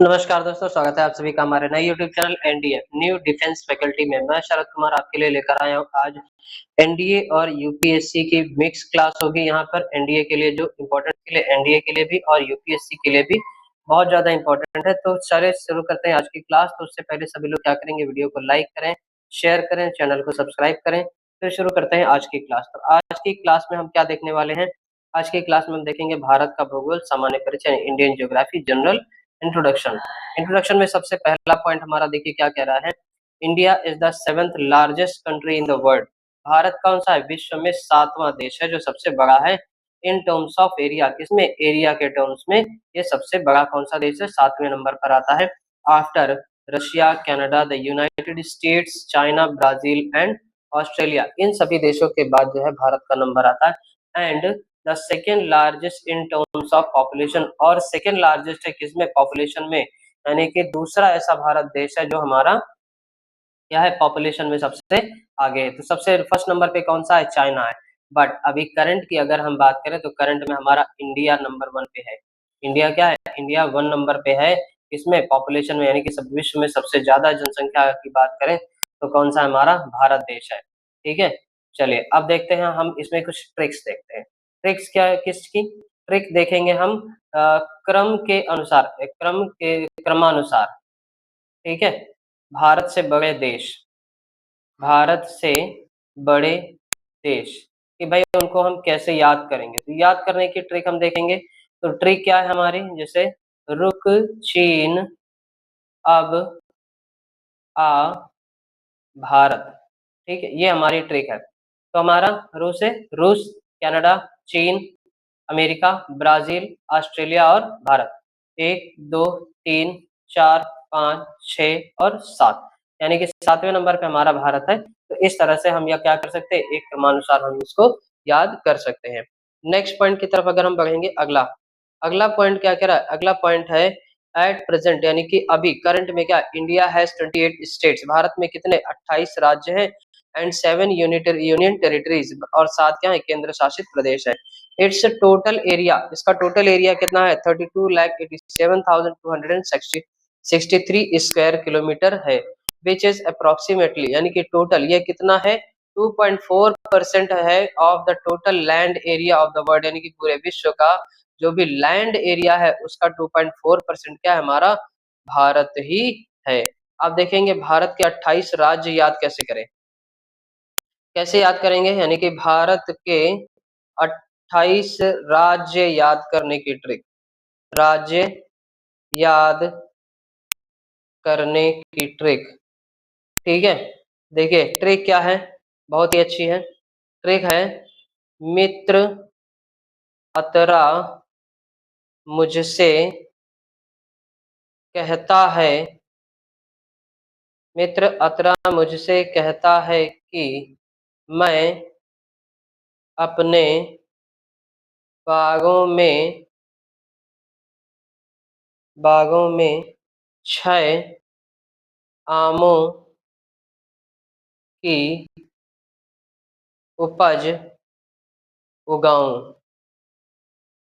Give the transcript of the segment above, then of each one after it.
नमस्कार दोस्तों, स्वागत है आप सभी का हमारे नए YouTube channel NDA new defence faculty में। मैं शरद कुमार आपके लिए लेकर आया हूँ आज एनडीए और यूपीएससी की मिक्स क्लास होगी। यहाँ पर एनडीए के लिए जो इम्पोर्टेंट के लिए एनडीए के लिए भी और यूपीएससी के लिए भी बहुत ज्यादा इम्पोर्टेंट है। तो चलिए शुरू करते हैं आज की क्लास। तो उससे पहले सभी लोग क्या करेंगे, वीडियो को लाइक करें, शेयर करें, चैनल को सब्सक्राइब करें। फिर शुरू करते हैं आज की क्लास। तो आज की क्लास में हम क्या देखने वाले हैं, आज की क्लास में हम देखेंगे भारत का भूगोल, सामान्य परिचय, Indian geography, general introduction. Introduction में सबसे पहला पॉइंट हमारा देखिए क्या कह रहा है, India is the 7th largest country in the world. Bharat कौन सा है, विश्व में 7वां देश है जो सबसे बड़ा है इन टर्म्स ऑफ एरिया। किसमें, एरिया के टर्म्स में ये सबसे बड़ा कौन सा देश है, 7वें नंबर पर आता है after Russia, Canada, the United States, China, Brazil and Australia. इन सभी देशों के बाद जो है भारत का नंबर आता है। And the second largest in terms of population, और सेकेंड लार्जेस्ट है किसमें, पॉपुलेशन में, यानी कि दूसरा ऐसा भारत देश है जो हमारा क्या है, पॉपुलेशन में सबसे आगे है। तो सबसे फर्स्ट नंबर पे कौन सा है, चाइना है। बट अभी करंट की अगर हम बात करें तो करंट में हमारा इंडिया नंबर 1 पे है। इंडिया क्या है, इंडिया 1 नंबर पे है इसमें पॉपुलेशन में, यानी कि सब विश्व में सबसे ज्यादा जनसंख्या की बात करें तो कौन सा हमारा भारत देश है। ठीक है, चलिए अब देखते हैं हम इसमें कुछ ट्रिक्स देखते हैं। ट्रिक्स क्या है, किसकी ट्रिक देखेंगे हम, क्रम के अनुसार, क्रम के क्रमानुसार। ठीक है, भारत से बड़े देश, भारत से बड़े देश कि भाई उनको हम कैसे याद करेंगे। तो याद करने की ट्रिक हम देखेंगे। तो ट्रिक क्या है हमारी, जैसे रुक, चीन, अब, आ, भारत। ठीक है, ये हमारी ट्रिक है। तो हमारा रूस है, रूस, कनाडा, चीन, अमेरिका, ब्राजील, ऑस्ट्रेलिया और भारत। 1 2 3 4 5 6 और 7, यानी कि 7वें नंबर पे हमारा भारत है। तो इस तरह से हम यह क्या कर सकते हैं, एक क्रमानुसार हम इसको याद कर सकते हैं। नेक्स्ट पॉइंट की तरफ अगर हम बढ़ेंगे, अगला अगला पॉइंट क्या कह रहा है, अगला पॉइंट है एट प्रेजेंट, यानी कि अभी करंट में क्या, इंडिया हैज 28 स्टेट्स। भारत में कितने, 28 राज्य हैं एंड 7 यूनियन टेरिटरीज, और 7 क्या है, केंद्र शासित प्रदेश है। इट्स टोटल एरिया, इसका टोटल एरिया कितना है, 32,87,263 स्क्वायर किलोमीटर है। विच इज अप्रोक्सीमेटली, यानी कि टोटल ये कितना है, 2.4% है of the total land area of the world, यानी कि पूरे विश्व का जो भी लैंड एरिया है उसका 2.4% क्या है, हमारा भारत ही है। अब देखेंगे भारत के 28 राज्य याद कैसे करें, कैसे याद करेंगे, यानी कि भारत के 28 राज्य याद करने की ट्रिक, राज्य याद करने की ट्रिक। ठीक है, देखिए ट्रिक क्या है, बहुत ही अच्छी है। ट्रिक है, मित्र अतरा मुझसे कहता है, मित्र अतरा मुझसे कहता है कि मैं अपने बागों में 6 आमों की उपज उगाऊं।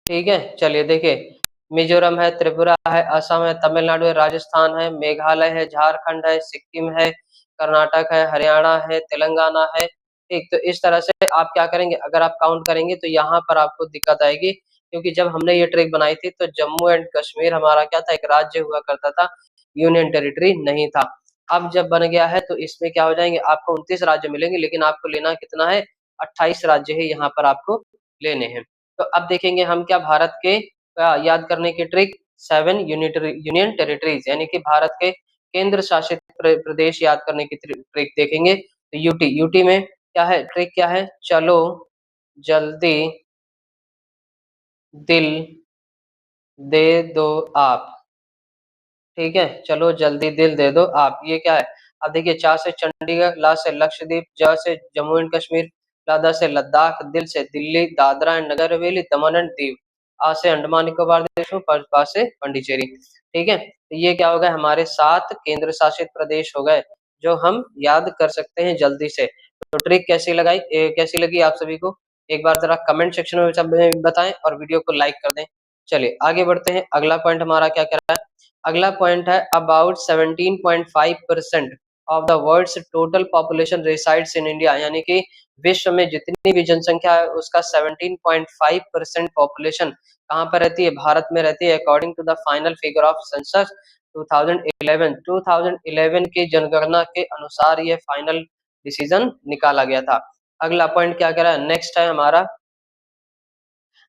ठीक है, चलिए देखिए, मिजोरम है, त्रिपुरा है, असम है, तमिलनाडु है, राजस्थान है, मेघालय है, झारखंड है, सिक्किम है, कर्नाटक है, हरियाणा है, तेलंगाना है। ठीक, तो इस तरह से आप क्या करेंगे, अगर आप काउंट करेंगे तो यहाँ पर आपको दिक्कत आएगी, क्योंकि जब हमने ये ट्रिक बनाई थी तो जम्मू एंड कश्मीर हमारा क्या था, एक राज्य हुआ करता था, यूनियन टेरिटरी नहीं था। अब जब बन गया है तो इसमें क्या हो जाएंगे, आपको 29 राज्य मिलेंगे, लेकिन आपको लेना कितना है, 28 राज्य है यहाँ पर आपको लेने हैं। तो अब देखेंगे हम क्या, भारत के याद करने की ट्रिक, 7 यूनियन टेरिटरीज, यानी कि भारत के केंद्र शासित प्रदेश याद करने की ट्रिक देखेंगे। तो यूटी, यूटी में क्या है, ट्रिक क्या है, चलो जल्दी दिल दे दो आप। ठीक है, चलो जल्दी दिल दे दो आप, ये क्या है। अब देखिए, चा से चंडीगढ़, ला से लक्षद्वीप, ज से जम्मू एंड कश्मीर, लादा से लद्दाख, दिल से Delhi, Dadra and Nagar Haveli, Daman and Diu, आ से अंडमान निकोबार देशों, पा से पंडिचेरी। ठीक है, तो ये क्या हो गए, हमारे 7 केंद्र शासित प्रदेश हो गए जो हम याद कर सकते हैं जल्दी से। तो ट्रिक कैसी लगाई, कैसी लगी आप सभी को, एक बार जरा कमेंट सेक्शन में बताएं और वीडियो को लाइक कर दें। चलिए आगे बढ़ते हैं, अगला पॉइंट हमारा क्या कर रहा है, अगला पॉइंट है about 17.5% of the world's total population resides in India, यानी कि विश्व में जितनी भी जनसंख्या है उसका 17.5% पॉपुलेशन कहाँ पर रहती है, भारत में रहती है, according to the final figure of census 2011 की जनगणना के अनुसार ये फाइनल डिसीजन निकाला गया था। अगला पॉइंट क्या कह रहा है, नेक्स्ट है हमारा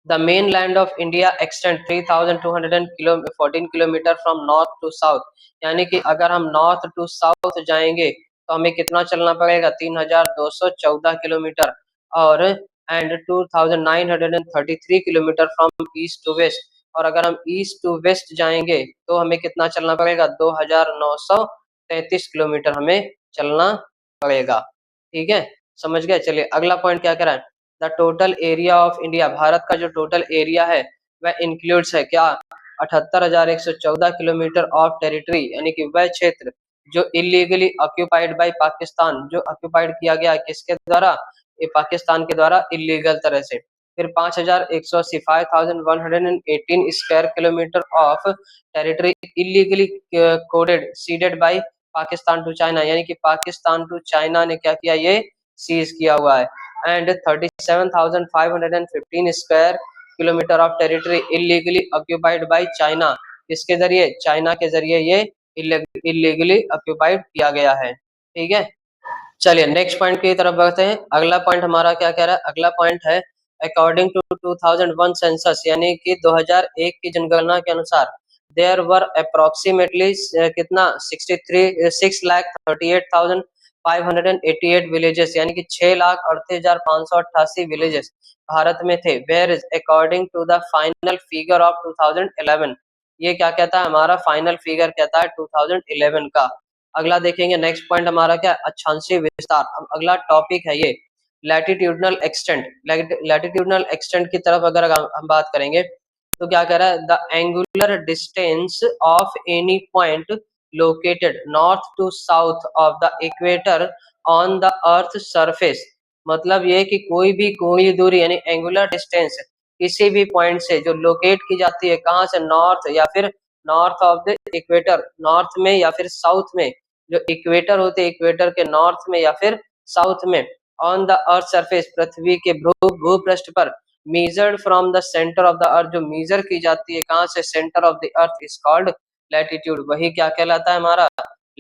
the main land of India extend 3214 kilometre from north to south, यानी कि अगर हम नॉर्थ टू साउथ जाएंगे तो हमें कितना चलना पड़ेगा, 3214 किलोमीटर, और and 2933 kilometre from east to west, और अगर हम ईस्ट टू वेस्ट जाएंगे तो हमें कितना चलना पड़ेगा, 2933 किलोमीटर हमें चलना पड़ेगा। ठीक है, समझ गए। चलिए अगला पॉइंट क्या कह रहा है, the total area of India, Bharat का जो टोटल एरिया है वह इंक्लूड्स है क्या, 78,114 किलोमीटर ऑफ टेरिटरी, यानी कि वह क्षेत्र जो इलीगली ऑक्यूपाइड बाय पाकिस्तान, जो ऑक्यूपाइड किया गया किसके द्वारा, ये पाकिस्तान के द्वारा इलीगल तरह से। फिर 5,180 5,118 square kilometre of territory illegally coded ceded by Pakistan to China, यानी कि पाकिस्तान टू चाइना ने क्या किया, ये सीज किया हुआ है। And 37,515 square kilometre of territory illegally occupied by China, इसके जरिए, चाइना के जरिए ये इलीगली ऑक्यूपाइड किया गया है। ठीक है, चलिए नेक्स्ट पॉइंट की तरफ बढ़ते हैं। अगला पॉइंट हमारा क्या कह रहा है, अगला पॉइंट है अकॉर्डिंग टू 2001 सेंसस, यानी कि 2001 की जनगणना के अनुसार देयर वर अप्रोक्सीमेटली कितना 6,38,588 विलेजेस, यानी कि 6,38,588 विलेजेस भारत में थे। Where is according to the final figure of 2011, ये क्या कहता है, हमारा फाइनल फिगर कहता है 2011 का। अगला देखेंगे नेक्स्ट पॉइंट हमारा क्या, अक्षांशीय विस्तार। अब अगला टॉपिक है ये लैटिट्यूडनल एक्सटेंट। लैटिट्यूडनल एक्सटेंट की तरफ अगर हम बात करेंगे तो क्या कह रहा है, the angular distance of any point located north to south of the equator on the earth surface, मतलब ये कि कोई भी कोणीय दूरी यानी एंगुलर डिस्टेंस किसी भी पॉइंट से जो लोकेट की जाती है, कहाँ से, नॉर्थ या फिर north of the equator, north में या फिर साउथ में, जो इक्वेटर होते हैं इक्वेटर के नॉर्थ में या फिर साउथ में, ऑन द अर्थ सरफेस पृथ्वी के भूपृष्ठ पर, measured from the centre of the earth, जो मेजर की जाती है कहाँ से, centre of the earth, is called latitude, वही क्या कहलाता है, हमारा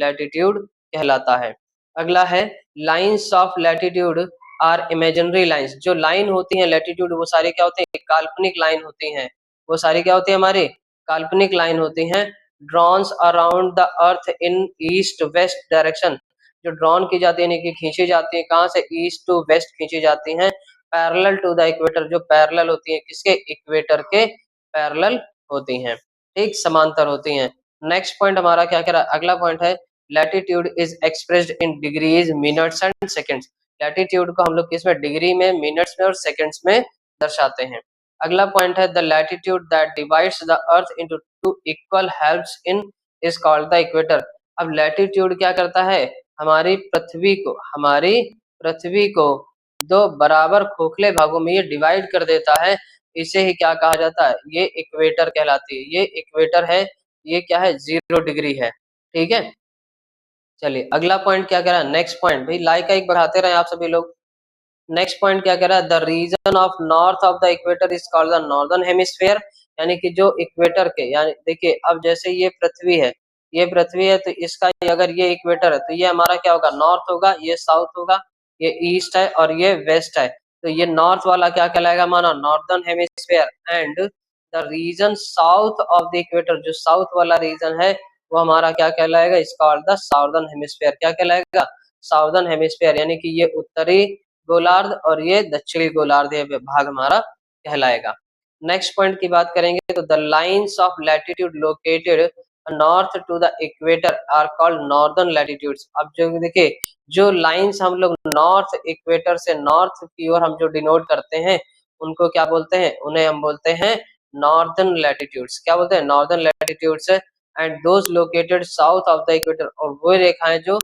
लैटिट्यूड कहलाता है। अगला है lines of latitude are imaginary lines, जो लाइन होती है लैटिट्यूड वो सारी क्या होती है, काल्पनिक लाइन होती हैं, वो सारी क्या होती है, हमारी काल्पनिक लाइन होती हैं। Drones around the earth in east west direction, जो ड्रॉन की जाती है, यानी कि खींची जाती है कहाँ से, ईस्ट टू वेस्ट खींची जाती हैं। पैरेलल टू द इक्वेटर, जो पैरेलल होती है किसके, इक्वेटर के पैरेलल होती हैं, ठीक, समांतर होती हैं। नेक्स्ट पॉइंट हमारा क्या कह रहा है, अगला पॉइंट है latitude is expressed in degrees minutes and seconds, latitude को हम लोग किसमें, डिग्री में, मिनट्स में और सेकंड्स में दर्शाते हैं। अगला पॉइंट है the latitude that divides the earth into two equal halves in is called the equator. अब लैटिट्यूड क्या करता है, हमारी पृथ्वी को दो बराबर खोखले भागों में ये डिवाइड कर देता है, इसे ही क्या कहा जाता है, ये इक्वेटर कहलाती है, ये इक्वेटर है, ये क्या है, 0 डिग्री है। ठीक है, चलिए अगला पॉइंट क्या कह रहा है, नेक्स्ट पॉइंट, भाई लाइक का एक बढ़ाते रहे आप सभी लोग। नेक्स्ट पॉइंट क्या कह रहा है, the region of north of the equator is called the northern hemisphere, यानी कि जो इक्वेटर के, यानी देखिए अब जैसे ये पृथ्वी है, ये पृथ्वी है तो इसका अगर ये इक्वेटर है तो ये हमारा क्या होगा, नॉर्थ होगा, ये साउथ होगा, ये ईस्ट है और ये वेस्ट है, तो ये नॉर्थ वाला क्या कहलाएगा, माना northern hemisphere. And the region south of the equator, जो साउथ वाला रीजन है वो हमारा क्या कहलाएगा, is called the southern hemisphere, क्या कहलाएगा, साउदर्न हेमिस्फीयर, यानी कि ये उत्तरी गोलार्ध और ये दक्षिणी गोलार्ध भाग हमारा कहलाएगा। नेक्स्ट पॉइंट की बात करेंगे तो the lines of latitude located north to the equator are called northern latitudes. अब जो देखिए जो लाइंस हम लोग नॉर्थ इक्वेटर से नॉर्थ की ओर हम जो डिनोट करते हैं उनको क्या बोलते हैं, उन्हें हम बोलते हैं नॉर्दर्न लैटिट्यूड्स, क्या बोलते हैं, northern latitudes. And those located south of the equator, और वो रेखाएं जो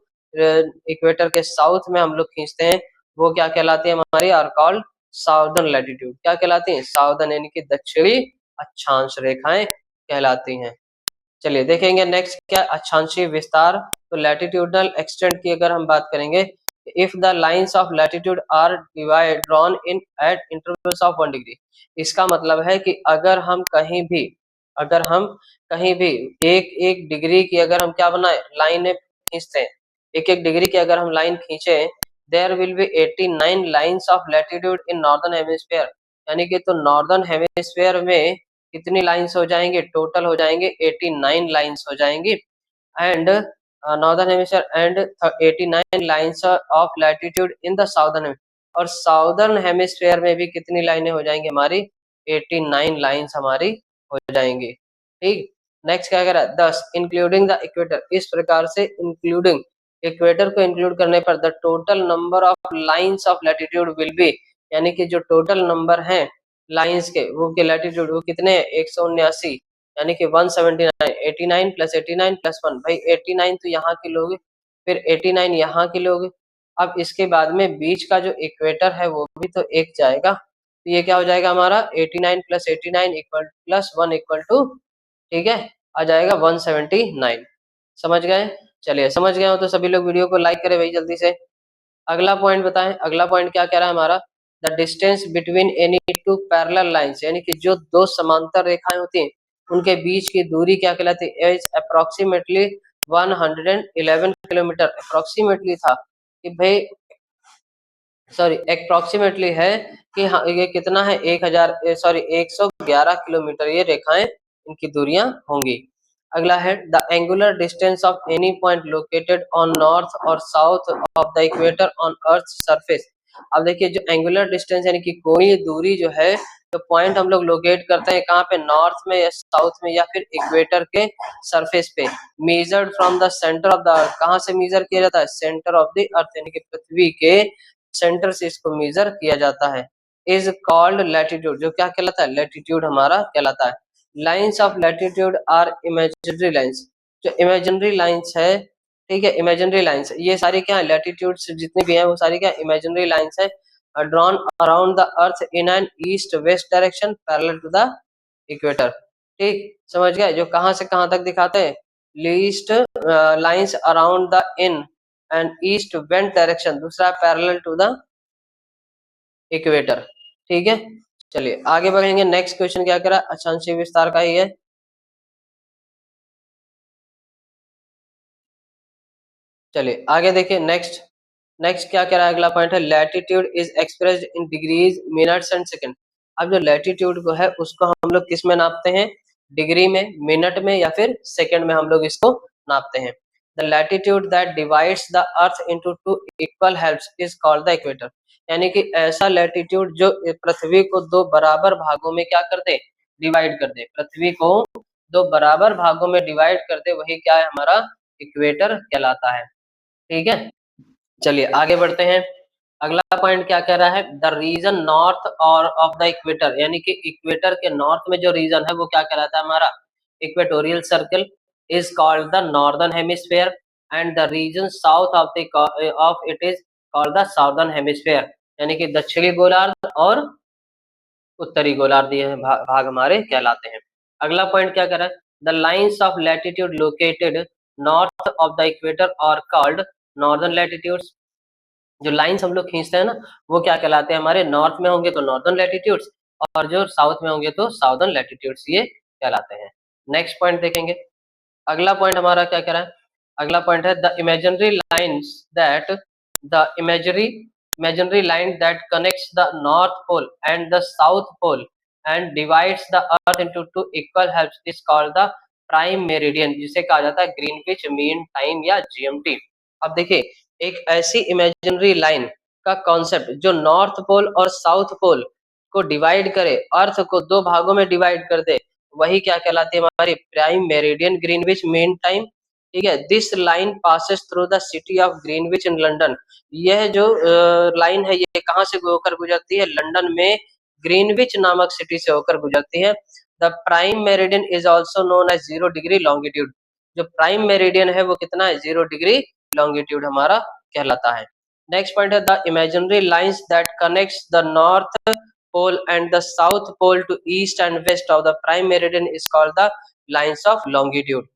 इक्वेटर के साउथ में हम लोग खींचते हैं वो क्या कहलाती है, हमारी आर कॉल्ड साउदर्न लैटिट्यूड, क्या कहलाती हैं, साउदर्न यानी कि दक्षिणी अक्षांश रेखाएं कहलाती हैं। चलिए देखेंगे नेक्स्ट क्या, अक्षांशीय विस्तार। तो लैटिट्यूडनल एक्सटेंट की अगर हम बात करेंगे, if the lines of latitude are divide drawn in at intervals of 1 degree. इसका मतलब है कि अगर हम कहीं भी एक एक डिग्री की अगर हम क्या बनाए, लाइनें खींचते हैं, एक एक डिग्री की अगर हम लाइन खींचे, there will be 89 lines of latitude in northern hemisphere. यानी कि तो नॉर्दर्न हेमिस्फीयर में कितनी लाइंस हो जाएंगे, टोटल हो जाएंगे 89 लाइंस हो जाएंगी। And northern hemisphere and 89 lines of latitude in the southern. और साउदर्न हेमिस्फीयर में भी कितनी लाइनें हो जाएंगी हमारी, 89 लाइंस हमारी हो जाएंगी। ठीक, नेक्स्ट क्या कह रहा है, 10 इंक्लूडिंग द इक्वेटर। इस प्रकार से इंक्लूडिंग इक्वेटर को इंक्लूड करने पर the total number of lines of latitude will be, यानी कि जो टोटल नंबर है लाइंस के वो के लैटिट्यूड वो कितने, 179, यानी कि 179, 89 प्लस 89 प्लस 1, भाई 89 तो यहाँ के लोग, फिर 89 यहाँ के लोग, अब इसके बाद में बीच का जो इक्वेटर है वो भी तो एक जाएगा, तो ये क्या हो जाएगा हमारा 89 plus 89 equal plus 1 equal to, ठीक है, आ जाएगा 179। समझ गए? चलिए समझ गए हो तो सभी लोग वीडियो को लाइक करें भाई जल्दी से। अगला पॉइंट बताएं, अगला पॉइंट क्या कह रहा है हमारा, the distance between any two parallel lines, यानी कि जो दो समांतर रेखाएं होती हैं उनके बीच की दूरी क्या कहलाती है, इज अप्रोक्सीमेटली 111 किलोमीटर। अप्रोक्सीमेटली था कि भाई, सॉरी अप्रोक्सीमेटली है कि हाँ ये कितना है, 111 किलोमीटर ये रेखाएं इनकी दूरियां होंगी। अगला है the angular distance of any point located on north और south of the equator on earth surface. अब देखिए जो एंगुलर डिस्टेंस यानी कि कोणीय दूरी जो है, तो पॉइंट हम लोग लोकेट करते हैं कहाँ पे, नॉर्थ में या साउथ में या फिर इक्वेटर के सरफेस पे, measured from the centre of the earth. कहाँ से मेजर किया जाता है, सेंटर ऑफ द अर्थ, यानी कि पृथ्वी के सेंटर से इसको मेजर किया जाता है। इज कॉल्ड लैटिट्यूड, जो क्या कहलाता है, लैटिट्यूड हमारा कहलाता है। Lines of latitude are imaginary lines. जो इमेजिनरी लाइंस है, ठीक है, इमेजिनरी लाइंस ये सारी क्या है, लैटिट्यूड जितनी भी है वो सारी क्या इमेजिनरी लाइंस है, drawn around the earth in an east west direction parallel to the equator. ठीक, समझ गए, जो कहां से कहां तक दिखाते हैं, least lines around the in and east west direction, दूसरा पैरेलल टू द इक्वेटर। ठीक है, चलिए आगे बढ़ेंगे। नेक्स्ट क्वेश्चन क्या करा, अक्षांशीय विस्तार का ही है। चलिए आगे देखिए, नेक्स्ट नेक्स्ट क्या कह रहा है, अगला पॉइंट है latitude is expressed in degrees minutes and second. अब जो लैटिट्यूड को है उसको हम लोग किस में नापते हैं, डिग्री में, मिनट में या फिर सेकंड में हम लोग इसको नापते हैं। The latitude that divides the earth into two equal halves is called the equator. यानी कि ऐसा लैटिट्यूड जो पृथ्वी को दो बराबर भागों में क्या कर दे, डिवाइड कर दे, पृथ्वी को दो बराबर भागों में डिवाइड कर दे, वही क्या है हमारा इक्वेटर कहलाता है। ठीक है, चलिए आगे बढ़ते हैं। अगला पॉइंट क्या कह रहा है, द रीजन नॉर्थ और ऑफ द इक्वेटर, यानी कि इक्वेटर के नॉर्थ में जो रीजन है वो क्या कहलाता है हमारा, equatorial circle is called the northern hemisphere and the region south of the of it is called the southern hemisphere. यानी कि दक्षिणी गोलार्ध और उत्तरी गोलार्ध ये भाग हमारे कहलाते हैं। अगला पॉइंट क्या कर रहा है, the lines of latitude located north of the equator are called northern latitudes. जो लाइंस हम लोग खींचते हैं ना वो क्या कहलाते हैं, हमारे नॉर्थ में होंगे तो नॉर्दर्न लैटिट्यूड्स, और जो साउथ में होंगे तो साउदर्न लैटिट्यूड्स ये कहलाते हैं। नेक्स्ट पॉइंट देखेंगे, अगला पॉइंट हमारा क्या कह रहा है, अगला पॉइंट है the imaginary lines that the imaginary line that connects the north pole and the south pole and divides the earth into two equal halves is called the prime meridian, जिसे कहा जाता है ग्रीनविच मीन टाइम या GMT. अब देखिए, एक ऐसी imaginary line का कॉन्सेप्ट जो नॉर्थ पोल और साउथ पोल को डिवाइड करे, अर्थ को दो भागों में डिवाइड कर दे, वही क्या कहलाती है हमारी prime meridian Greenwich mean time. ठीक है, this line passes through the city of Greenwich in London. यह जो लाइन है ये कहाँ से होकर गुजरती है, लंदन में ग्रीनविच नामक सिटी से होकर गुजरती है। The prime meridian is also known as 0 degree longitude. जो प्राइम मेरिडियन है वो कितना है, 0 डिग्री लॉन्गिट्यूड हमारा कहलाता है। नेक्स्ट पॉइंट है the imaginary lines that connects the north pole and the south pole to east and west of the prime meridian is called the lines of longitude.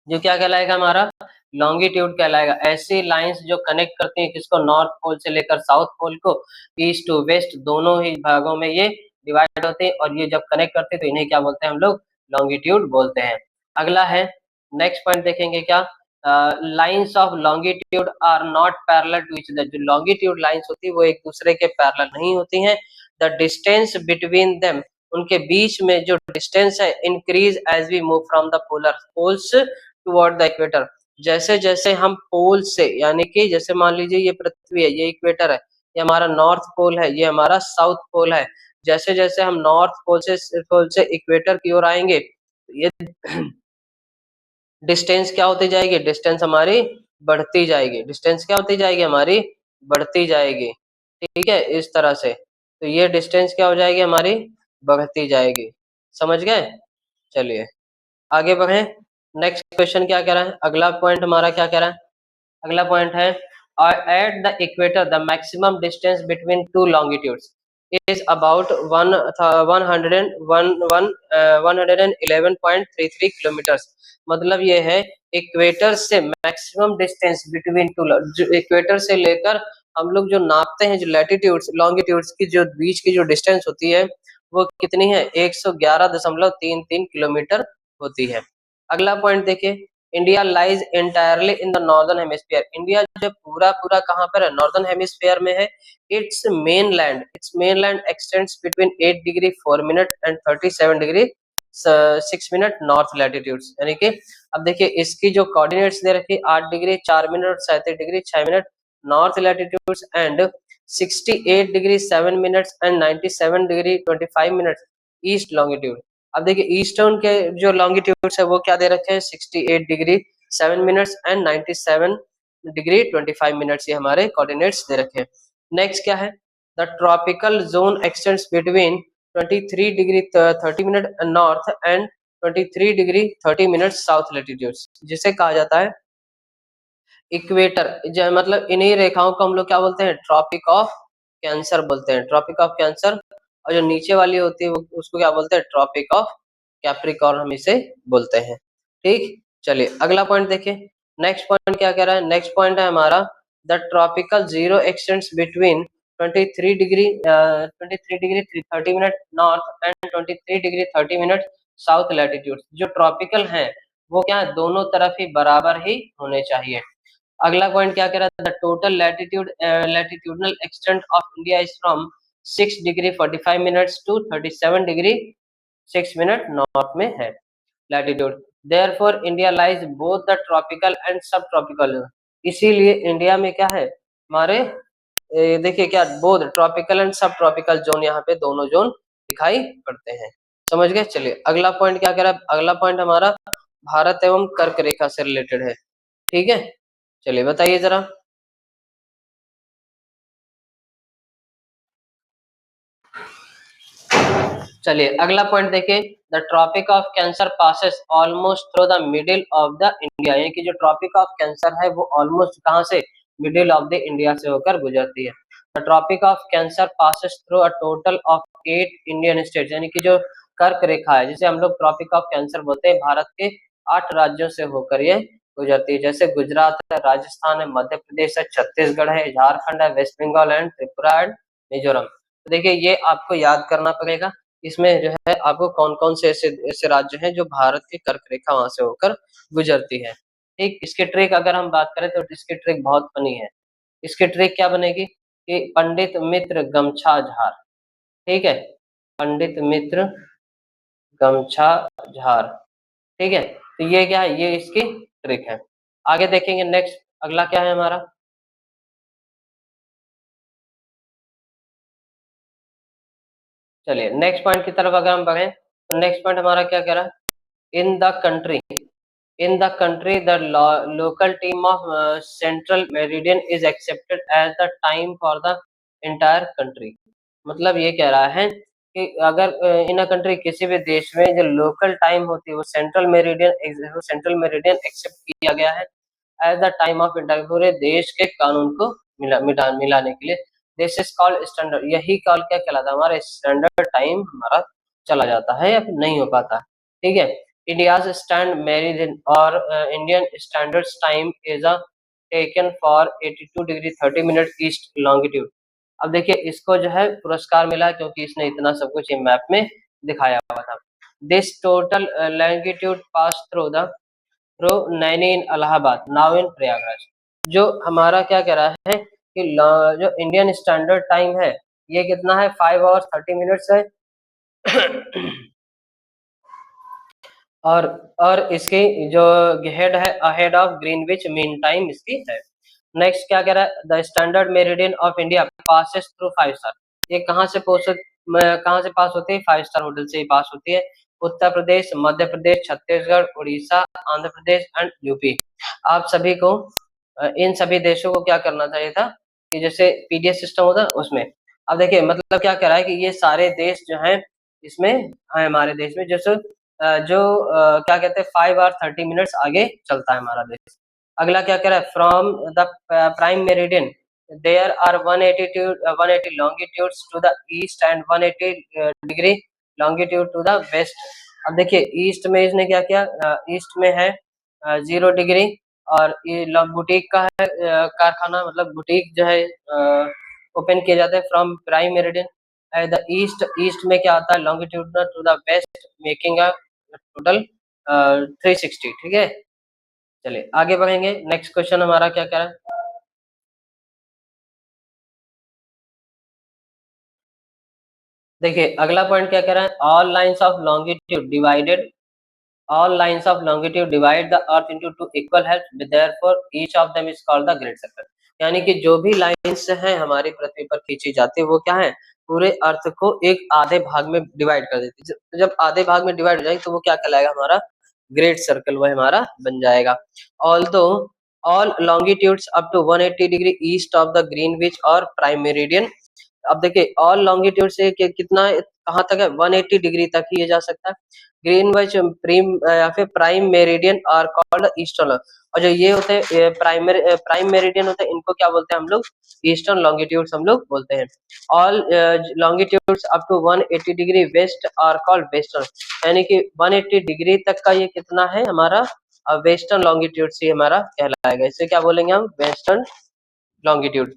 जो क्या कहलाएगा हमारा लॉन्गिट्यूड कहलाएगा। ऐसी लाइंस जो कनेक्ट करती हैं किसको, नॉर्थ पोल से लेकर साउथ पोल को, ईस्ट टू वेस्ट दोनों ही भागों में ये डिवाइड होते हैं, और ये जब कनेक्ट करते हैं तो इन्हें क्या बोलते हैं हम लोग, लॉन्गिट्यूड बोलते हैं। अगला है, नेक्स्ट पॉइंट देखेंगे क्या, lines of longitude are not parallel to each other. जो लॉन्गिट्यूड लाइंस होती है वो एक दूसरे के पैरेलल नहीं होती हैं। द डिस्टेंस बिटवीन देम, उनके बीच में जो डिस्टेंस है, increase as we move from the polar poles toward the equator. जैसे जैसे हम पोल से, यानी कि जैसे मान लीजिए ये पृथ्वी है, ये इक्वेटर है, ये हमारा नॉर्थ पोल है, ये हमारा साउथ पोल है, जैसे जैसे हम नॉर्थ पोल से इक्वेटर की ओर आएंगे, ये डिस्टेंस क्या होती जाएगी, डिस्टेंस हमारी बढ़ती जाएगी, डिस्टेंस क्या होती जाएगी हमारी, बढ़ती जाएगी। ठीक है, इस तरह से, तो ये डिस्टेंस क्या हो जाएगी हमारी, बढ़ती जाएगी। समझ गए? चलिए आगे बढ़े। नेक्स्ट क्वेश्चन क्या कह रहा है, अगला पॉइंट हमारा क्या कह रहा है, अगला पॉइंट है, at the equator the maximum distance between two longitudes is about 111.33 kilometres. मतलब ये है, इक्वेटर से maximum distance between two, equator से लेकर हम लोग जो नापते हैं, जो लैटिट्यूड्स लॉन्गिट्यूड्स की जो बीच की जो डिस्टेंस होती है वो कितनी है, 111.33 किलोमीटर होती है। अगला पॉइंट देखिए, India lies entirely in the northern hemisphere. India जो पूरा पूरा कहाँ पर है, नॉर्दर्न हेमिस्फीयर में है। It's mainland x tends between 8 degree 4 minute and 37 degree 6 minute north latitudes. यानी कि अब देखिए इसकी जो कोऑर्डिनेट्स दे रखी है, 8 degree 4 minute 37 degree 6 minute north latitudes and 68 degree 7 minutes and 97 degree 25 minutes east longitude. अब देखिए ईस्टर्न के जो लॉन्गिट्यूड्स है वो क्या दे रखे हैं, 68 degree 7 minutes and 97 degree 25 minutes, ये हमारे कोऑर्डिनेट्स दे रखे हैं। नेक्स्ट क्या है, the tropical zone x tends between 23 degree 30 minute north and 23 degree 30 minute south latitudes, जिसे कहा जाता है इक्वेटर। मतलब इन्हीं रेखाओं को हम लोग क्या बोलते हैं, ट्रॉपिक ऑफ कैंसर बोलते हैं, ट्रॉपिक ऑफ कैंसर। और जो नीचे वाली होती है उसको क्या बोलते हैं, ट्रॉपिक ऑफ कैप्रिकॉर्न हम इसे बोलते हैं। ठीक, चलिए अगला पॉइंट देखिए। नेक्स्ट पॉइंट क्या कह रहा है, नेक्स्ट पॉइंट है हमारा, the tropical zero x tends between 23 degree 30 minute north and 23 degree 30 minute south latitude. जो ट्रॉपिकल है वो क्या है, दोनों तरफ ही बराबर ही होने चाहिए। अगला पॉइंट क्या कह रहा था, the total latitudinal extent of India is from 6 degree 45 minutes to 37 degree 6 minute north में है latitude. Therefore India lies both the tropical and subtropical. इसीलिए इंडिया में क्या है हमारे, देखिए क्या, both tropical and subtropical zone, यहाँ पे दोनों जोन दिखाई पड़ते हैं। समझ गए? चलिए अगला पॉइंट क्या कह रहा है, अगला पॉइंट हमारा भारत एवं कर्क रेखा से रिलेटेड है। ठीक है, चलिए बताइए जरा। चलिए अगला पॉइंट देखिए, the tropic of cancer passes almost through the middle of the India. यानी कि जो ट्रॉपिक ऑफ कैंसर है वो ऑलमोस्ट कहाँ से, मिडिल ऑफ द इंडिया से होकर गुजरती है। The tropic of cancer passes through a total of 8 Indian states. यानी कि जो कर्क रेखा है जिसे हम लोग ट्रॉपिक ऑफ कैंसर बोलते हैं, भारत के 8 राज्यों से होकर ये गुजरती है। जैसे गुजरात है, राजस्थान है, मध्य प्रदेश है, छत्तीसगढ़ है, झारखंड है, West Bengal and Tripura and Mizoram. तो देखिए ये आपको याद करना पड़ेगा, इसमें जो है आपको कौन कौन से ऐसे ऐसे राज्य हैं जो भारत की कर्क रेखा वहां से होकर गुजरती है। ठीक, इसके ट्रिक अगर हम बात करें तो इसकी ट्रिक बहुत फनी है। इसकी ट्रिक क्या बनेगी कि पंडित मित्र गमछा झार। ठीक है, पंडित मित्र गमछा झार। ठीक है, तो ये क्या है, ये इसकी ट्रिक है। आगे देखेंगे, नेक्स्ट अगला क्या है हमारा, चलिए नेक्स्ट पॉइंट की तरफ अगर हम बढ़े तो नेक्स्ट पॉइंट हमारा क्या कह रहा है, in the country, in the country the local team of central meridian is accepted as the time for the entire country। मतलब ये कह रहा है कि अगर इन अ कंट्री किसी भी देश में जो लोकल टाइम होती है वो सेंट्रल मेरिडियन एक्सेप्ट किया गया है as the time of inter, पूरे देश के कानून को मिलाने के लिए। This is called standard. यही कॉल क्या कहलाता है, हमारा स्टैंडर्ड टाइम हमारा चला जाता है या फिर नहीं हो पाता। ठीक है, India's stand meridian or Indian Standard Time is a taken for 82 degree 30 minute east longitude. अब देखिए इसको जो है पुरस्कार मिला क्योंकि इसने इतना सब कुछ मैप में दिखाया हुआ था। This total longitude pass through Naini in Allahabad now in Prayagraj. जो हमारा क्या कह रहा है कि जो इंडियन स्टैंडर्ड टाइम है ये कितना है 5 आवर्स 30 मिनट्स है। और और इसकी जो हेड है ahead of Greenwich mean time इसकी है। नेक्स्ट क्या कह रहा है the standard meridian of India passes through 5 star. ये कहाँ से पास होती है 5 स्टार होटल से ही पास होती है। Uttar Pradesh, Madhya Pradesh, Chhattisgarh, Orissa, Andhra Pradesh and UP. आप सभी को इन सभी देशों को क्या करना चाहिए था कि जैसे पीडीएस सिस्टम होता है उसमें। अब देखिए मतलब क्या कह रहा है कि ये सारे देश जो हैं इसमें है हमारे देश में जैसे क्या कहते हैं 5 आवर 30 मिनट्स आगे चलता है हमारा देश। अगला क्या कह रहा है from the prime meridian there are 180 longitudes to the east and 180 degree longitude to the west. अब देखिए ईस्ट में इसने क्या किया ईस्ट में है 0 डिग्री और ये बुटीक का है कारखाना मतलब बुटीक जो है ओपन किए जाते हैं from prime meridian the east. East में क्या आता है longitude to the west making a total 360। ठीक है चलिए आगे बढ़ेंगे। नेक्स्ट क्वेश्चन हमारा क्या कह रहा है देखिए अगला पॉइंट क्या कह रहा है all lines of longitude divided all lines of longitude divide the earth into two equal halves therefore each of them is called the great circle। यानी कि जो भी लाइंस हैं हमारी पृथ्वी पर खींची जाती है वो क्या है पूरे अर्थ को एक आधे भाग में डिवाइड कर देती है। जब आधे भाग में डिवाइड हो जाएगी तो वो क्या कहलाएगा हमारा ग्रेट सर्कल वो हमारा बन जाएगा। Although all longitudes up to 180 degree east of the Greenwich और प्राइम मेरिडियन। अब देखिए ऑल लॉन्गिट्यूड से कितना कहाँ तक है 180 डिग्री तक ही ये जा सकता है। ग्रीनविच प्रीम या फिर prime meridian are called eastern. और जो ये होते हैं प्राइम मेरिडियन होते हैं इनको क्या बोलते हैं हम लोग ईस्टर्न लॉन्गिट्यूड्स हम लोग बोलते हैं। All longitudes up to 180 degree west are called western. यानी कि 180 डिग्री तक का ये कितना है हमारा वेस्टर्न लॉन्गिट्यूड से हमारा कहलाएगा। इसे क्या बोलेंगे हम वेस्टर्न लॉन्गिट्यूड।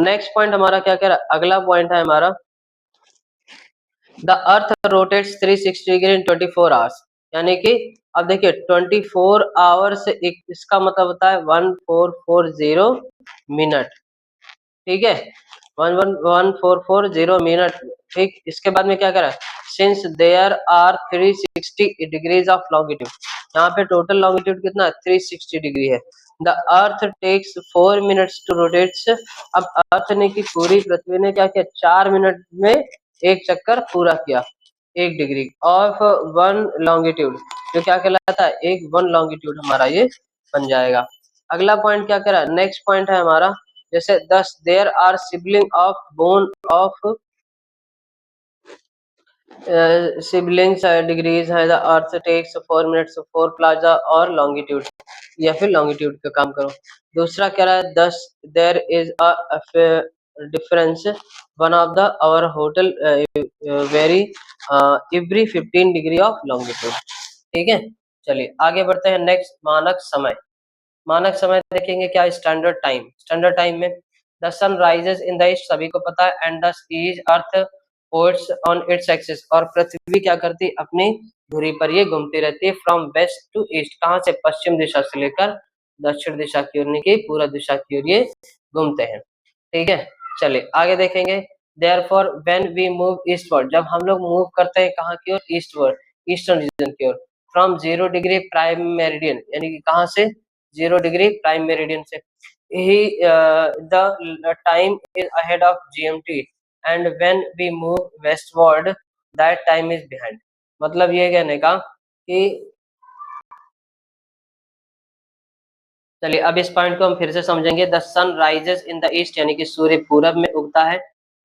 नेक्स्ट पॉइंट हमारा क्या कह रहा है अगला पॉइंट है हमारा the earth rotates 360 degree in 24 hours. यानी कि अब देखिए 24 आवर्स एक इसका मतलब होता है 1440 मिनट। ठीक है 1440 मिनट। ठीक इसके बाद में क्या करा since there are 360 degrees of longitude. यहाँ पे टोटल लॉन्गिट्यूड कितना है 360 डिग्री है। The earth takes 4 minutes to rotates. अब अर्थ ने की पूरी पृथ्वी ने क्या किया 4 मिनट में एक चक्कर पूरा किया 1 डिग्री ऑफ वन लॉन्गिट्यूड जो क्या कहलाता है एक वन लॉन्गिट्यूड हमारा ये बन जाएगा। अगला पॉइंट क्या कह रहा है नेक्स्ट पॉइंट है हमारा जैसे 10 there are sibling of bone of siblings degrees है द अर्थ टेक्स 4 मिनट्स 4 प्लाजा और लॉन्गिट्यूड या फिर लॉन्गिट्यूड का काम करो। दूसरा कह रहा है 10 there is a difference one of the hour hotel very every 15 degree of longitude. ठीक है चलिए आगे बढ़ते हैं। नेक्स्ट मानक समय। मानक समय देखेंगे क्या स्टैंडर्ड टाइम। स्टैंडर्ड टाइम में the sun rises in the east सभी को पता है and the is earth ports on its axis. और पृथ्वी क्या करती है अपनी धुरी पर ये घूमती रहती है फ्रॉम वेस्ट टू ईस्ट। कहाँ से पश्चिम दिशा से लेकर दक्षिण दिशा की ओर की पूरा दिशा की ओर ये घूमते हैं। ठीक है चलिए आगे देखेंगे therefore when we move eastward जब हम लोग मूव करते हैं कहाँ की ओर ईस्टवर्ड ईस्टर्न रीजन की ओर फ्रॉम 0 डिग्री प्राइम मेरिडियन यानी कि कहाँ से 0 डिग्री प्राइम मेरिडियन से ही the time is ahead of GMT and when we move westward that time is behind. मतलब ये कहने का कि चलिए अब इस पॉइंट को हम फिर से समझेंगे the sun rises in the east यानी कि सूर्य पूरब में उगता है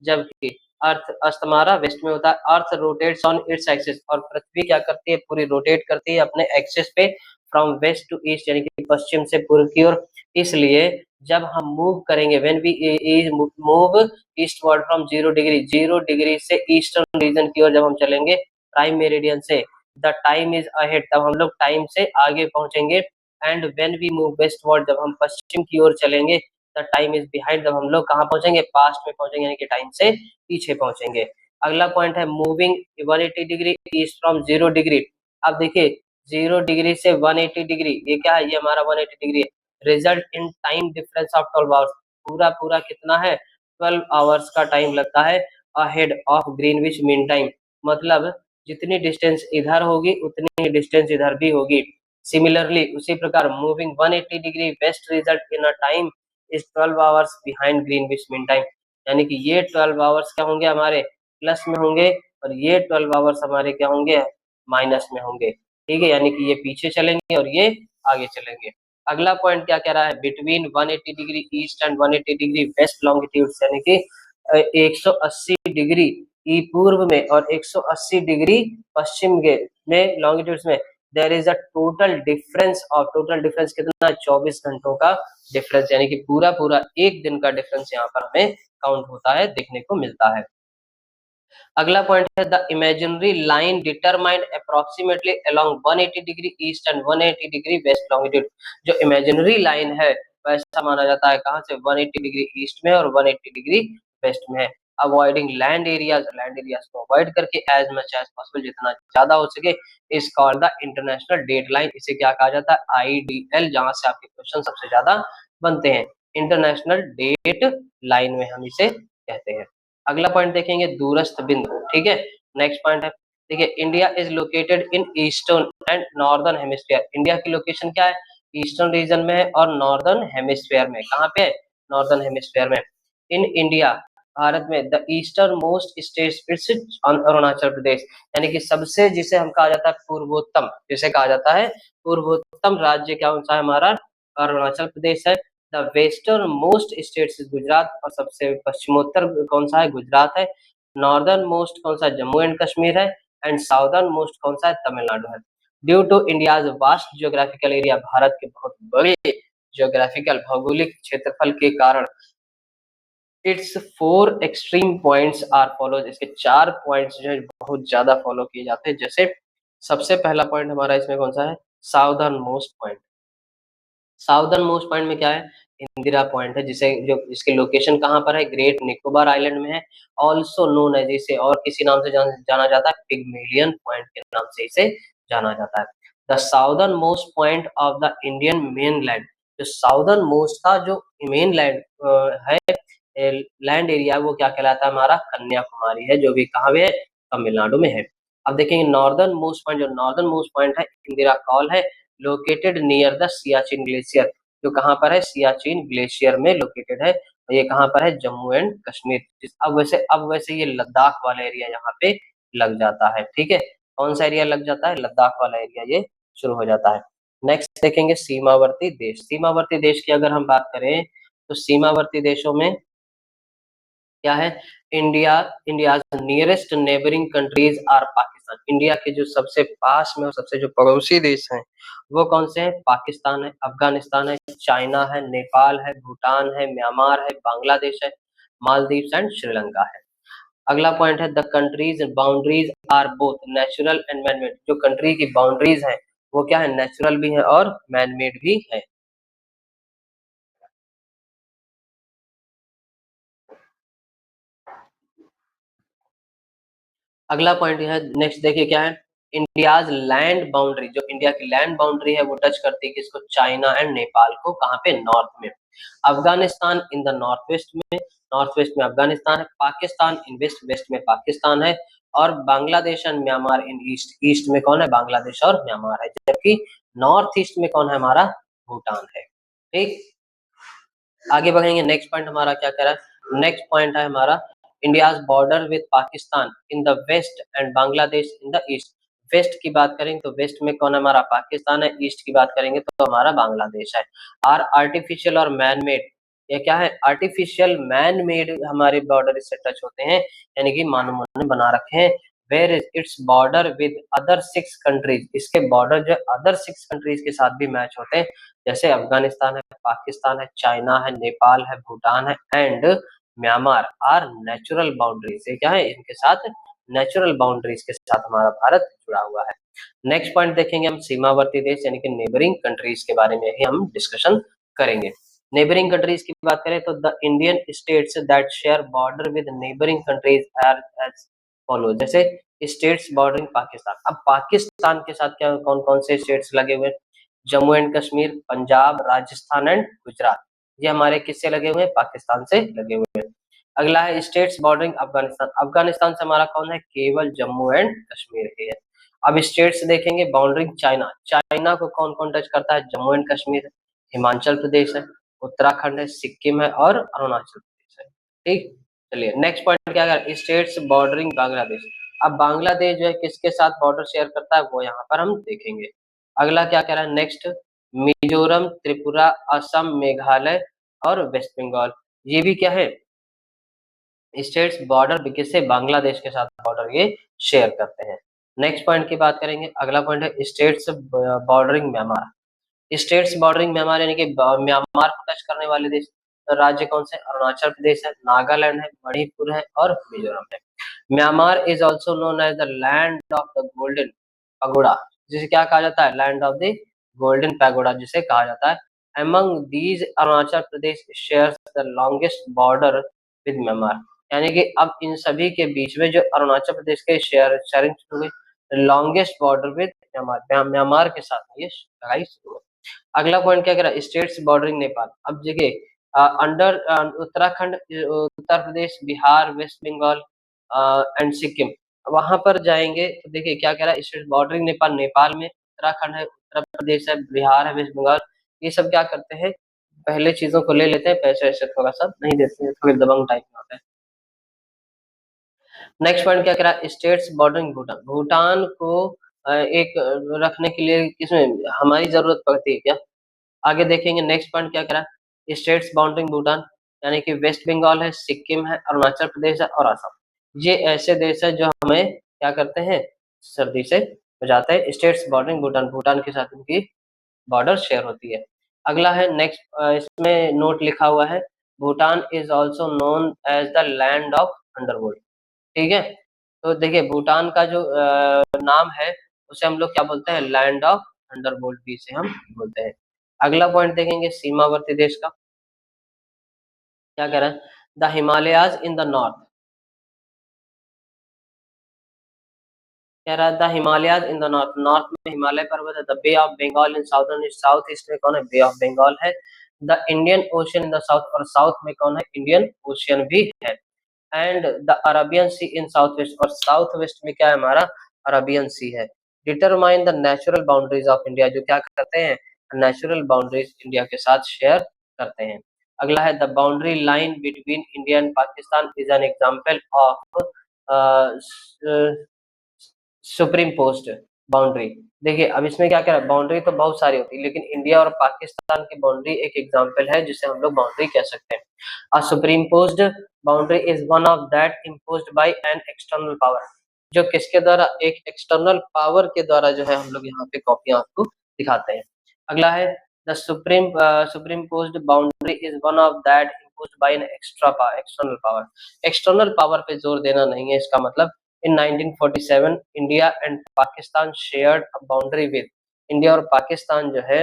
जबकि अर्थ अस्तमारा वेस्ट में होता है। अर्थ रोटेट्स ऑन इट्स एक्सिस और पृथ्वी क्या करती है पूरी रोटेट करती है अपने एक्सिस पे फ्रॉम वेस्ट टू ईस्ट यानी कि पश्चिम से पूर्व की ओर। इसलिए जब हम मूव करेंगे when we move eastward from 0 degree 0 degree से ईस्टर्न रीजन की ओर जब हम चलेंगे प्राइम मेरिडियन से द टाइम इज अहेड, तब हम लोग टाइम से आगे पहुंचेंगे। And when we move westward, जब हम पश्चिम की ओर चलेंगे, द टाइम इज बिहाइंड, जब हम लोग कहाँ पहुंचेंगे, पास्ट में पहुंचेंगे, यानी कि टाइम से पीछे पहुंचेंगे। अगला पॉइंट है moving 180 degree east from 0 degree. अब देखिए 0 डिग्री से 180 डिग्री, ये क्या है, ये हमारा 180 डिग्री है। Result in time difference of 12 hours, पूरा पूरा कितना है, 12 आवर्स का टाइम लगता है ahead of Greenwich mean time, मतलब जितनी डिस्टेंस इधर होगी उतनी ही डिस्टेंस इधर भी होगी। सिमिलरली उसी प्रकार moving 180 degree waste result in a time is 12 hours behind Greenwich mean time, यानी कि ये 12 आवर्स क्या होंगे, हमारे प्लस में होंगे, और ये 12 आवर्स हमारे क्या होंगे, माइनस में होंगे। ठीक है, यानी कि ये पीछे चलेंगे और ये आगे चलेंगे। अगला पॉइंट क्या कह रहा है, between 180 degree east and 180 degree waste longitude, यानी कि 180 डिग्री ई पूर्व में और 180 डिग्री पश्चिम के में लॉन्गिट्यूड्स में there is a total difference, और टोटल डिफरेंस कितना है, 24 घंटों का डिफरेंस, यानी कि पूरा पूरा एक दिन का डिफरेंस यहाँ पर हमें काउंट होता है, देखने को मिलता है। अगला पॉइंट है the imaginary line determined approximately along 180 degree east and 180 degree waste longitude, जो इमेजिनरी लाइन है वैसा माना जाता है कहाँ से, 180 डिग्री ईस्ट में और 180 डिग्री वेस्ट में है। अवॉइडिंग लैंड एरियाज को अवॉइड करके एज मच एज पॉसिबल, जितना ज्यादा हो सके, is called the international date line, इसे क्या कहा जाता है, आईडीएल, जहां से आपके क्वेश्चन सबसे ज्यादा बनते हैं, इंटरनेशनल डेट लाइन में हम इसे कहते हैं। अगला पॉइंट देखेंगे दूरस्थ बिंदु, ठीक है। नेक्स्ट पॉइंट है, देखिए India is located in eastern and northern hemisphere, India की लोकेशन क्या है, ईस्टर्न रीजन में है और नॉर्दर्न हेमिस्फीयर में, कहाँ पे है, नॉर्दर्न हेमिस्फीयर में। इन इंडिया, भारत में, the eastern most state Arunachal Pradesh, यानी कि सबसे जिसे हम कहा जाता है पूर्वोत्तम, जिसे कहा जाता है पूर्वोत्तम राज्य क्या सा है हमारा, अरुणाचल प्रदेश है। The western most states is Gujarat, और सबसे पश्चिमोत्तर कौन सा है, गुजरात है। नॉर्दर्न मोस्ट कौन सा, जम्मू एंड कश्मीर है। एंड साउदर्न मोस्ट कौन सा है, तमिलनाडु है। Due to India's vast geographical area, Bharat के बहुत बड़े जियोग्राफिकल भौगोलिक क्षेत्रफल के कारण, its 4 extreme points are followed, इसके 4 पॉइंट्स जो है बहुत ज्यादा फॉलो किए जाते हैं। जैसे सबसे पहला पॉइंट हमारा इसमें कौन सा है, southern most point. Southern most point में क्या है, इंदिरा पॉइंट है, जिसे जो इसकी लोकेशन कहाँ पर है, ग्रेट निकोबार आइलैंड में है। ऑल्सो नोन है, जिसे और किसी नाम से जाना जाता है, पिग्मेलियन पॉइंट के नाम से इसे जाना जाता है। The southern most point of the Indian main land, जो साउदर्न मोस्ट का जो मेन लैंड है, लैंड एरिया, वो क्या कहलाता है, हमारा कन्याकुमारी है, जो भी कहाँ पे है, तमिलनाडु में है। अब देखेंगे नॉर्दर्न मोस्ट पॉइंट, जो नॉर्दर्न मोस्ट पॉइंट है, इंदिरा कॉल है, located near the Siachen glacier, जो कहाँ पर है, सियाचिन ग्लेशियर में लोकेटेड है। ये कहाँ पर है, जम्मू एंड कश्मीर। अब वैसे ये लद्दाख वाला एरिया यहाँ पे लग जाता है, ठीक है। कौन सा एरिया लग जाता है, लद्दाख वाला एरिया ये शुरू हो जाता है। नेक्स्ट देखेंगे सीमावर्ती देश। सीमावर्ती देश की अगर हम बात करें तो सीमावर्ती देशों में क्या है, India, India nearest neighbouring countries are Pakistan, India के जो सबसे पास में और सबसे जो पड़ोसी देश हैं वो कौन से हैं, पाकिस्तान है, अफगानिस्तान है, चाइना है, नेपाल है, भूटान है, म्यांमार है, बांग्लादेश है, मालदीव एंड श्रीलंका है। अगला पॉइंट है the countries boundaries are both natural and manmade, जो कंट्री की बाउंड्रीज है वो क्या है, नेचुरल भी है और मैनमेड भी है। अगला पॉइंट है, नेक्स्ट देखिए क्या है, इंडियाज लैंड बाउंड्री, जो इंडिया की लैंड बाउंड्री है वो टच करती है किसको, चाइना एंड नेपाल को, कहाँ पे, नॉर्थ में। अफगानिस्तान इन द नॉर्थ वेस्ट में, नॉर्थ वेस्ट में अफगानिस्तान है। पाकिस्तान इन वेस्ट, वेस्ट में पाकिस्तान है। और Bangladesh and Myanmar in east, east में कौन है, बांग्लादेश और म्यांमार है। जबकि नॉर्थ ईस्ट में कौन है, हमारा भूटान है। ठीक, आगे बढ़ेंगे। नेक्स्ट पॉइंट हमारा क्या कह रहा है, नेक्स्ट पॉइंट है हमारा India's border with Pakistan in the west and Bangladesh in the east. West की बात करेंगे तो वेस्ट में कौन हमारा पाकिस्तान है, ईस्ट की बात करेंगे तो हमारा बांग्लादेश है। आर आर्टिफिशियल और मैन मेड, ये क्या है, आर्टिफिशियल मैन मेड हमारे बॉर्डर इससे टच होते हैं, यानी कि मानव ने बना रखे हैं। Where is its border with other 6 countries, इसके बॉर्डर जो अदर 6 कंट्रीज के साथ भी मैच होते हैं, जैसे अफगानिस्तान है, पाकिस्तान है, चाइना है, नेपाल है, भूटान है and Myanmar are natural boundaries, ये क्या है, इनके साथ नेचुरल बाउंड्रीज के साथ हमारा भारत जुड़ा हुआ है। नेक्स्ट पॉइंट देखेंगे हम सीमावर्ती देश यानी कि नेबरिंग कंट्रीज के बारे में ही हम डिस्कशन करेंगे। नेबरिंग कंट्रीज की बात करें तो the Indian states that share border with neighbouring countries are as follow. जैसे स्टेट्स बॉर्डरिंग पाकिस्तान, अब पाकिस्तान के साथ क्या कौन कौन से स्टेट्स लगे हुए हैं? जम्मू एंड कश्मीर, पंजाब, राजस्थान एंड गुजरात, ये हमारे किससे लगे हुए हैं? पाकिस्तान से लगे हुए हैं। अगला है स्टेट्स बॉर्डरिंग अफगानिस्तान, अफगानिस्तान से हमारा कौन है? केवल जम्मू एंड कश्मीर ही है। अब स्टेट्स देखेंगे बॉर्डरिंग चाइना, चाइना को कौन कौन टच करता है? जम्मू एंड कश्मीर है, हिमाचल प्रदेश है, उत्तराखंड है, सिक्किम है और अरुणाचल प्रदेश है। ठीक, चलिए नेक्स्ट पॉइंट क्या है? स्टेट्स बॉर्डरिंग बांग्लादेश, अब बांग्लादेश जो है किसके साथ बॉर्डर शेयर करता है वो यहाँ पर हम देखेंगे। अगला क्या कह रहा है? नेक्स्ट मिजोरम, त्रिपुरा, असम, मेघालय और वेस्ट बंगाल, ये भी क्या है? स्टेट्स बॉर्डर किससे? बांग्लादेश के साथ बॉर्डर ये शेयर करते हैं। नेक्स्ट पॉइंट की बात करेंगे, अगला पॉइंट है states bordering Myanmar, states bordering Myanmar यानी कि म्यांमार को टच करने वाले देश राज्य कौन से? अरुणाचल प्रदेश है, नागालैंड है, मणिपुर है और मिजोरम है। Myanmar is also known as the land of the golden pagoda, जिसे क्या कहा जाता है? Land of the golden pagoda जिसे कहा जाता है। Among these Arunachal Pradesh shares the longest border with Myanmar, यानी कि अब इन सभी के बीच में जो अरुणाचल प्रदेश के sharing longest border with Myanmar, Myanmar के साथ ये लड़ाई शुरू है। अगला पॉइंट क्या कह रहा है? स्टेट्स बॉर्डरिंग नेपाल, अब देखिए under Uttarakhand, Uttar Pradesh, Bihar, West Bengal and Sikkim, वहां पर जाएंगे तो देखिए क्या कह रहा है? स्टेट्स बॉर्डरिंग नेपाल, नेपाल में उत्तराखंड है, उत्तर प्रदेश है, बिहार है, वेस्ट बंगाल, ये सब क्या करते हैं? पहले चीजों को ले लेते हैं, पैसे वैसे थोड़ा सा नहीं देते हैं, थोड़ी दबंग टाइप में होता है। नेक्स्ट पॉइंट क्या कह रहा है? स्टेट्स बॉर्डरिंग भूटान, भूटान को एक रखने के लिए किसमें हमारी जरूरत पड़ती है क्या? आगे देखेंगे नेक्स्ट पॉइंट क्या कह रहा है? स्टेट्स बाउंड्रिंग भूटान, यानी कि वेस्ट बंगाल है, सिक्किम है, अरुणाचल प्रदेश है और असम, ये ऐसे देश है जो हमें क्या करते हैं? सर्दी से बचाते हैं। स्टेट्स बॉर्डरिंग भूटान, भूटान के साथ उनकी बॉर्डर शेयर होती है। अगला है नेक्स्ट, इसमें नोट लिखा हुआ है, Bhutan is also known as the land of underworld. ठीक है, तो देखिए भूटान का जो नाम है उसे हम लोग क्या बोलते हैं? लैंड ऑफ अंडरवर्ल्ड भी इसे हम बोलते हैं। अगला पॉइंट देखेंगे सीमावर्ती देश का, क्या कह रहा है? The Himalayas in the north, कह रहा है the Himalayas in the north, north में हिमालय पर्वत है। The Bay of Bengal in southern, south east में कौन है? बे ऑफ बंगाल है। The Indian Ocean in the south, और साउथ में कौन है? इंडियन ओशियन भी है। And the Arabian Sea in south west, और साउथ वेस्ट में क्या है हमारा? अरबियन सी है। Determine the natural boundaries of India, जो क्या करते हैं? नेचुरल बाउंड्रीज इंडिया के साथ शेयर करते हैं। अगला है the boundary line between India and Pakistan is an example of supreme post boundary. देखिए अब इसमें क्या कह रहा है? बाउंड्री तो बहुत सारी होती है, लेकिन इंडिया और पाकिस्तान की बाउंड्री एक एग्जांपल है जिसे हम लोग बाउंड्री कह सकते हैं। A supreme post boundary is one of that imposed by an external power, जो किसके द्वारा? एक एक्सटर्नल पावर के द्वारा जो है हम लोग यहाँ पे कॉपियां आपको दिखाते हैं। अगला है the supreme post boundary is one of that imposed by an external power, external power पे जोर देना नहीं है इसका मतलब। In 1947 India and Pakistan shared a boundary with, India और पाकिस्तान जो है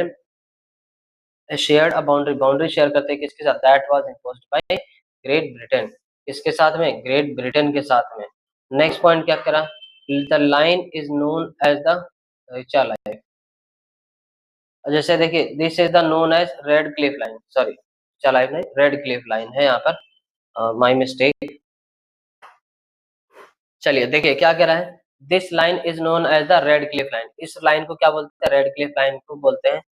shared a boundary, boundary share करते हैं किसके साथ? That was imposed by Great Britain, किसके साथ में? ग्रेट ब्रिटेन के साथ में। नेक्स्ट पॉइंट क्या करा? The line is known as the Richa line, जैसे देखिए this is the known as Radcliffe line, sorry Richa line नहीं, रेड क्लिफ लाइन है यहाँ पर, माय मिस्टेक। चलिए देखिए क्या कह रहा है? This line is known as the Radcliffe line, इस लाइन को क्या बोलते हैं? रेड क्लिफ लाइन को बोलते हैं।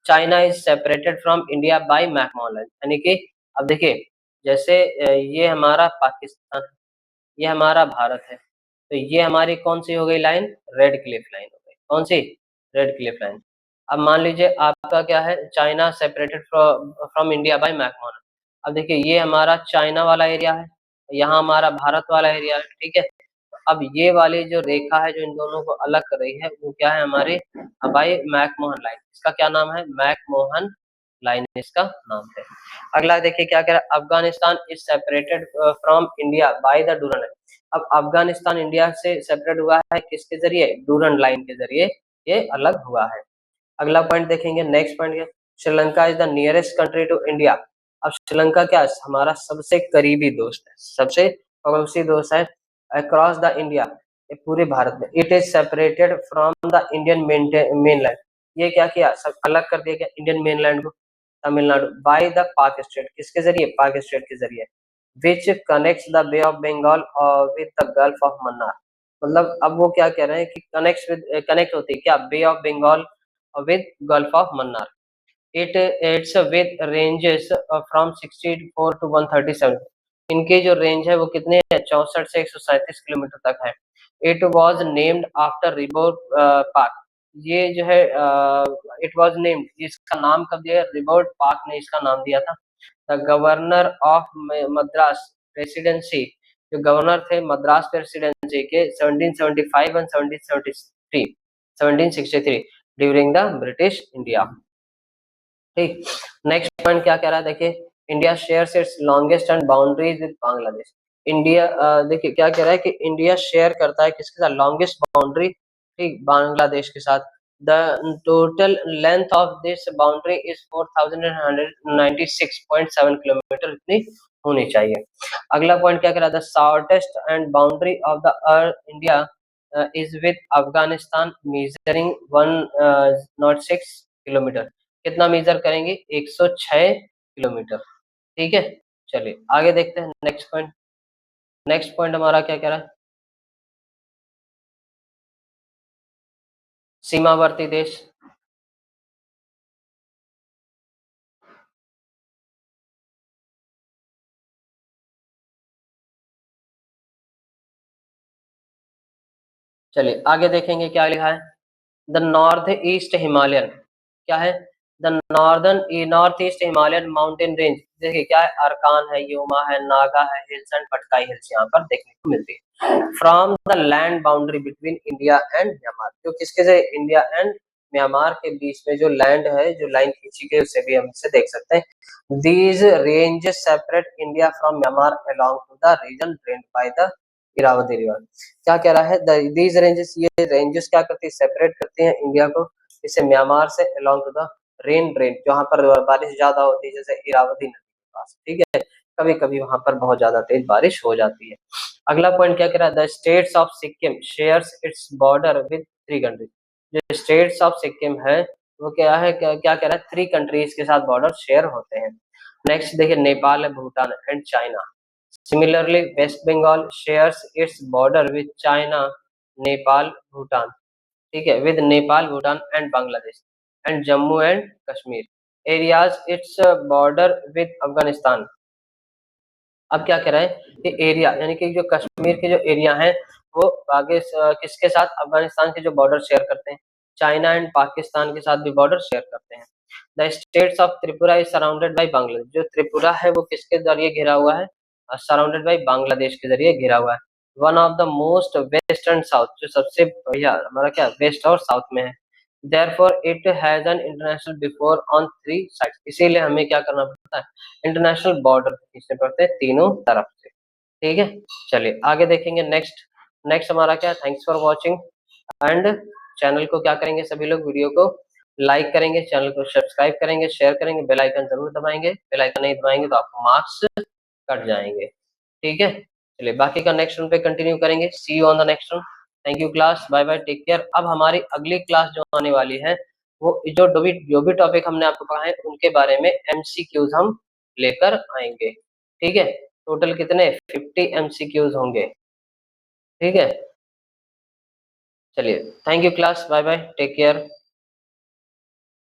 China is separated from India by McMahon line, यानी कि अब देखिए जैसे ये हमारा पाकिस्तान, ये हमारा भारत है, तो ये हमारी कौन सी हो गई लाइन? रेड क्लिफ लाइन हो गई। कौन सी? Red Cliff line. अब मान लीजिए आपका क्या है? China separated from India by McMahon, अब देखिए ये हमारा चाइना वाला एरिया है, यहाँ हमारा भारत वाला एरिया है, ठीक है। अब ये वाली जो रेखा है जो इन दोनों को अलग कर रही है वो क्या है हमारे? भाई मैकमोहन लाइन, इसका क्या नाम है? मैकमोहन लाइन इसका नाम है। अगला देखिए क्या कह रहा है? Afghanistan is separated from India by the Durand line, अब अफगानिस्तान इंडिया से सेपरेट हुआ है किसके जरिए, डूरंड लाइन के जरिए ये अलग हुआ है। अगला पॉइंट देखेंगे, नेक्स्ट पॉइंट है Sri Lanka is the nearest country to India. अब श्रीलंका क्या हमारा सबसे करीबी दोस्त है, सबसे पड़ोसी दोस्त है अक्रॉस द इंडिया, पूरे भारत में। It is separated from the Indian mainland, ये क्या किया, सब अलग कर दिया गया इंडियन मेनलैंड को, Tamil Nadu, by the Palk strait, किसके जरिए, पाक स्टेट के जरिए, which connects the Bay of Bengal with the Gulf of Mannar. मतलब अब वो क्या कह रहे हैं कि कनेक्ट होती है क्या, bay of Bengal with Gulf of Mannar. It's with ranges from 64 to 137। इनके जो रेंज है वो कितने हैं, 64 से 137 किलोमीटर तक है। It was named after river park, ये जो है इट वॉज नेम्ड, इसका नाम कब दिया, रिवर पार्क ने इसका नाम दिया था। The governor of Madras presidency, जो गवर्नर थे मद्रास प्रेसिडेंसी के 1775 and 1763 during the British India. ठीक, नेक्स्ट पॉइंट क्या कह रहा है, देखिए India shares it's longest and boundaries with Bangladesh. India देखिए क्या कह रहा है कि इंडिया शेयर करता है किसके साथ, लॉन्गेस्ट बाउंड्री, ठीक, बांग्लादेश के साथ। The total length of this boundary is 4196.7 kilometre, इतनी होनी चाहिए। अगला पॉइंट क्या कह रहा है, the shortest and boundary of the India is with Afghanistan measuring 106 kilometre, कितना मेजर करेंगे, 106 किलोमीटर। ठीक है, चलिए आगे देखते हैं नेक्स्ट पॉइंट। नेक्स्ट पॉइंट हमारा क्या कह रहा है, सीमावर्ती देश। चलिए आगे देखेंगे क्या लिखा है, द नॉर्थ ईस्ट हिमालयन, क्या है, the north east Himalayan mountain range. देखिए क्या है, अरकान है, योमा है, नागा है, हिल्स एंड पटकाई हिल्स यहाँ पर देखने को मिलती है। From the land boundary between India and Myanmar, जो किसके से, इंडिया एंड म्यांमार के बीच में जो लैंड है, जो लाइन खींची गई उसे भी हम इसे देख सकते हैं। These ranges separate India from Myanmar along to the region drained by the Irrawaddy river. क्या कह रहा है, दीज रेंजेस, ये रेंजेस क्या करती है, सेपरेट करती हैं इंडिया को, इसे म्यांमार से along to the rain drain, जहाँ पर बारिश ज्यादा होती है, जैसे इरावती नदी के पास, ठीक है, कभी कभी वहां पर बहुत ज्यादा तेज बारिश हो जाती है। अगला पॉइंट क्या कह रहा है, the states of Sikkim shares its border with 3 countries. जो स्टेट्स ऑफ सिक्किम है वो क्या है, क्या कह रहा है, 3 कंट्रीज के साथ बॉर्डर शेयर होते हैं। नेक्स्ट देखिए, नेपाल है, Bhutan and China. Similarly West Bengal shares its border with China, Nepal, Bhutan, ठीक है, with Nepal, Bhutan and Bangladesh and Jammu and Kashmir areas its border with Afghanistan. अब क्या कह रहा है कि एरिया यानी कि जो कश्मीर के जो एरिया हैं वो आगे किसके साथ, अफगानिस्तान के जो बॉर्डर शेयर करते हैं, चाइना एंड पाकिस्तान के साथ भी बॉर्डर शेयर करते हैं। The states of Tripura is surrounded by Bangladesh, जो त्रिपुरा है वो किसके जरिए घिरा हुआ है, सराउंडेड बाई बांग्लादेश के जरिए घिरा हुआ है। One of the most west and south, जो सबसे बढ़िया हमारा क्या वेस्ट और साउथ में है। Therefore it has an international before on 3 sides, इसीलिए हमें क्या करना पड़ता है, इंटरनेशनल बॉर्डर खींचने पड़ते हैं तीनों तरफ से। ठीक है, चलिए आगे देखेंगे नेक्स्ट। नेक्स्ट हमारा क्या, thanks for watching and channel को क्या करेंगे, सभी लोग वीडियो को लाइक करेंगे, चैनल को सब्सक्राइब करेंगे, शेयर करेंगे, बेल आइकन जरूर दबाएंगे, बेल आइकन नहीं दबाएंगे तो आपको मार्क्स कट जाएंगे। ठीक है, चलिए बाकी का नेक्स्ट रूम पे कंटिन्यू करेंगे। See you on the next room. Thank you class, bye bye, take care. अब हमारी अगली क्लास जो आने वाली है वो जो भी टॉपिक हमने आपको पढ़ा है उनके बारे में एमसीक्यूज हम लेकर आएंगे। ठीक है, टोटल कितने 50 एमसीक्यूज होंगे। ठीक है, चलिए thank you class, bye bye, take care.